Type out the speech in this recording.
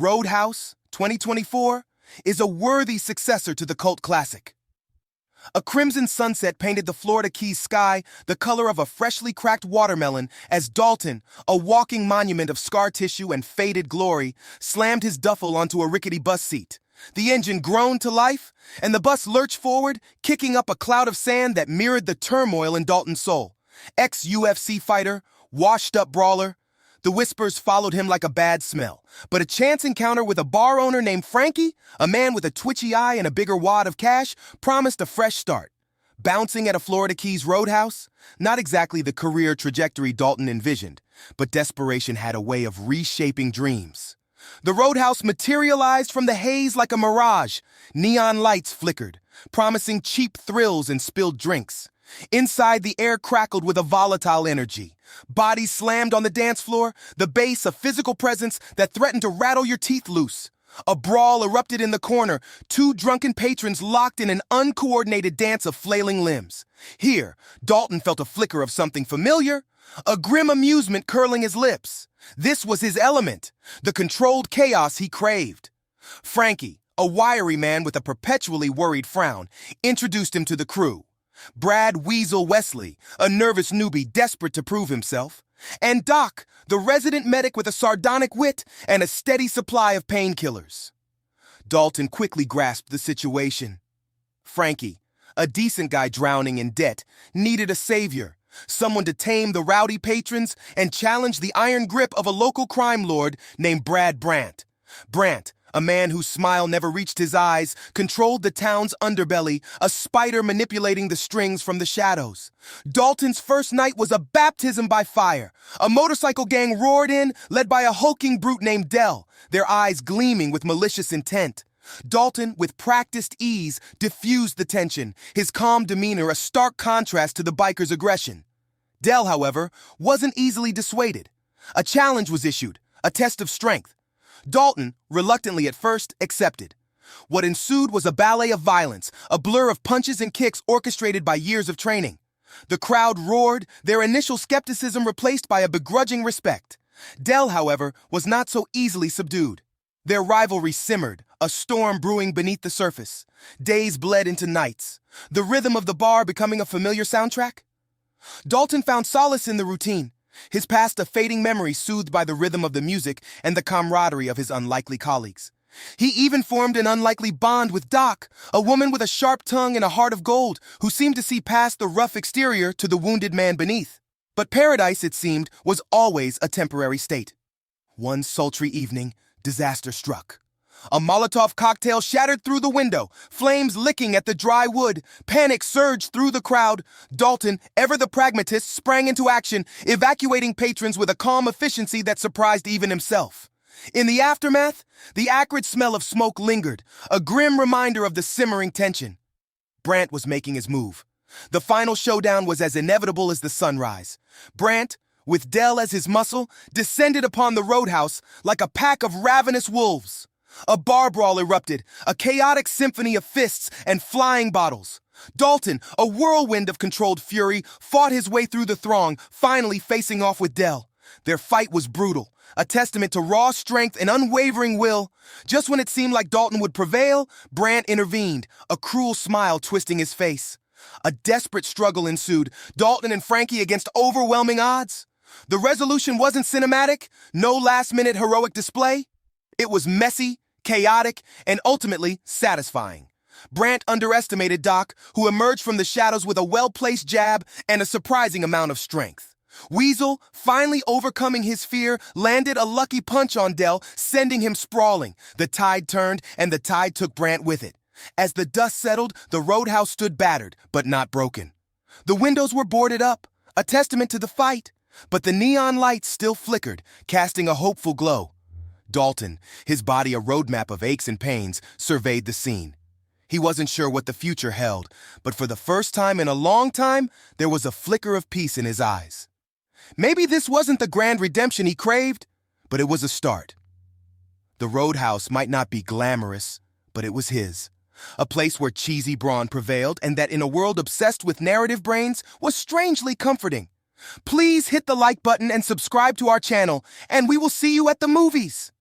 Roadhouse, 2024, is a worthy successor to the cult classic. A crimson sunset painted the Florida Keys sky the color of a freshly cracked watermelon as Dalton, a walking monument of scar tissue and faded glory, slammed his duffel onto a rickety bus seat. The engine groaned to life, and the bus lurched forward, kicking up a cloud of sand that mirrored the turmoil in Dalton's soul. Ex-UFC fighter, washed-up brawler. The whispers followed him like a bad smell, but a chance encounter with a bar owner named Frankie, a man with a twitchy eye and a bigger wad of cash, promised a fresh start. Bouncing at a Florida Keys Roadhouse? Not exactly the career trajectory Dalton envisioned, but desperation had a way of reshaping dreams. The Roadhouse materialized from the haze like a mirage. Neon lights flickered, promising cheap thrills and spilled drinks. Inside, the air crackled with a volatile energy. Bodies slammed on the dance floor, the bass a physical presence that threatened to rattle your teeth loose. A brawl erupted in the corner, two drunken patrons locked in an uncoordinated dance of flailing limbs. Here, Dalton felt a flicker of something familiar, a grim amusement curling his lips. This was his element, the controlled chaos he craved. Frankie, a wiry man with a perpetually worried frown, introduced him to the crew. Brad Weasel Wesley, a nervous newbie desperate to prove himself, and Doc, the resident medic with a sardonic wit and a steady supply of painkillers. Dalton quickly grasped the situation. Frankie, a decent guy drowning in debt, needed a savior, someone to tame the rowdy patrons and challenge the iron grip of a local crime lord named Brad Brandt. Brandt, a man whose smile never reached his eyes, controlled the town's underbelly, a spider manipulating the strings from the shadows. Dalton's first night was a baptism by fire. A motorcycle gang roared in, led by a hulking brute named Dell, their eyes gleaming with malicious intent. Dalton, with practiced ease, diffused the tension, his calm demeanor a stark contrast to the biker's aggression. Dell, however, wasn't easily dissuaded. A challenge was issued, a test of strength. Dalton, reluctantly at first, accepted. What ensued was a ballet of violence, a blur of punches and kicks orchestrated by years of training. The crowd roared, their initial skepticism replaced by a begrudging respect. Dell, however, was not so easily subdued. Their rivalry simmered, a storm brewing beneath the surface. Days bled into nights, the rhythm of the bar becoming a familiar soundtrack. Dalton found solace in the routine, his past a fading memory soothed by the rhythm of the music and the camaraderie of his unlikely colleagues. He even formed an unlikely bond with Doc, a woman with a sharp tongue and a heart of gold who seemed to see past the rough exterior to the wounded man beneath. But paradise, it seemed, was always a temporary state. One sultry evening, disaster struck. A Molotov cocktail shattered through the window, flames licking at the dry wood. Panic surged through the crowd. Dalton, ever the pragmatist, sprang into action, evacuating patrons with a calm efficiency that surprised even himself. In the aftermath, the acrid smell of smoke lingered, a grim reminder of the simmering tension. Brandt was making his move. The final showdown was as inevitable as the sunrise. Brandt, with Dell as his muscle, descended upon the Roadhouse like a pack of ravenous wolves. A bar brawl erupted, a chaotic symphony of fists and flying bottles. Dalton, a whirlwind of controlled fury, fought his way through the throng, finally facing off with Dell. Their fight was brutal, a testament to raw strength and unwavering will. Just when it seemed like Dalton would prevail, Brandt intervened, a cruel smile twisting his face. A desperate struggle ensued, Dalton and Frankie against overwhelming odds. The resolution wasn't cinematic, no last-minute heroic display. It was messy, chaotic, and ultimately satisfying. Brandt underestimated Doc, who emerged from the shadows with a well-placed jab and a surprising amount of strength. Weasel, finally overcoming his fear, landed a lucky punch on Dell, sending him sprawling. The tide turned, and the tide took Brandt with it. As the dust settled, the Roadhouse stood battered, but not broken. The windows were boarded up, a testament to the fight, but the neon lights still flickered, casting a hopeful glow. Dalton, his body a roadmap of aches and pains, surveyed the scene. He wasn't sure what the future held, but for the first time in a long time, there was a flicker of peace in his eyes. Maybe this wasn't the grand redemption he craved, but it was a start. The Roadhouse might not be glamorous, but it was his. A place where cheesy brawn prevailed and that in a world obsessed with narrative brains was strangely comforting. Please hit the like button and subscribe to our channel, and we will see you at the movies.